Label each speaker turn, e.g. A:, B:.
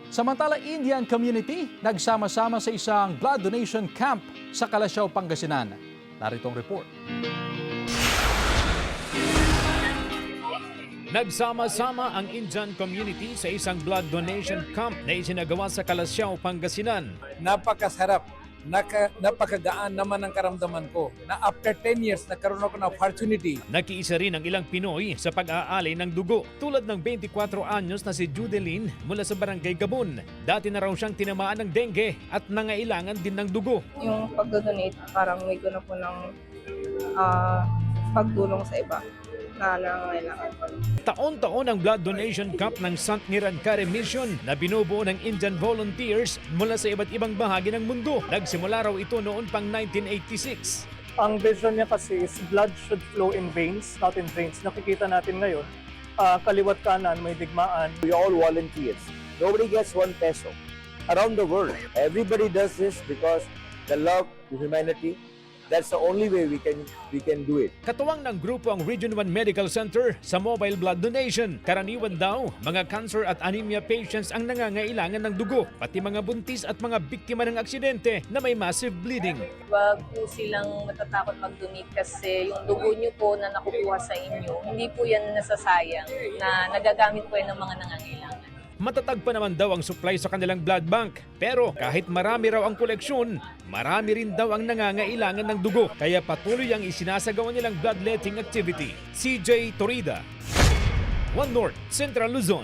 A: Samantala, Indian community nagsama-sama sa isang blood donation camp sa Calasiao, Pangasinan. Narito ang report.
B: Nagsama-sama ang Indian community sa isang blood donation camp na isinagawa sa Calasiao, Pangasinan.
C: Napakasarap, napakagaan naman ang karamdaman ko na after 10 years nagkaroon ako ng opportunity.
B: Nakiisa rin ang ilang Pinoy sa pag-aalay ng dugo tulad ng 24 anyos na si Judeline mula sa Barangay Gabon. Dati na raw siyang tinamaan ng dengue at nangailangan din ng dugo.
D: Yung pagdodonate, parang may guna po ng pagdulong sa iba na nangangailangan.
B: Taon-taon ang blood donation camp ng Sant Nirancare Mission na binubuo ng Indian volunteers mula sa iba't ibang bahagi ng mundo. Nagsimula raw ito noon pang 1986.
E: Ang vision niya kasi is blood should flow in veins, not in drains. Nakikita natin ngayon, kaliwat kanan may digmaan.
F: We all volunteers. Nobody gets 1 peso. Around the world, everybody does this because the love to humanity. That's the only way we can do it.
B: Katuwang ng grupo ang Region 1 Medical Center sa mobile blood donation. Karaniwan daw, mga cancer at anemia patients ang nangangailangan ng dugo, pati mga buntis at mga biktima ng aksidente na may massive bleeding.
D: Huwag po silang matatakot mag-donate kasi yung dugo nyo po na nakukuha sa inyo, hindi po yan nasasayang na nagagamit po yan ng mga nangangailangan.
B: Matatag pa naman daw ang supply sa kanilang blood bank. Pero kahit marami raw ang koleksyon, marami rin daw ang nangangailangan ng dugo. Kaya patuloy ang isinasagawa nilang bloodletting activity. CJ Torida, One North, Central Luzon.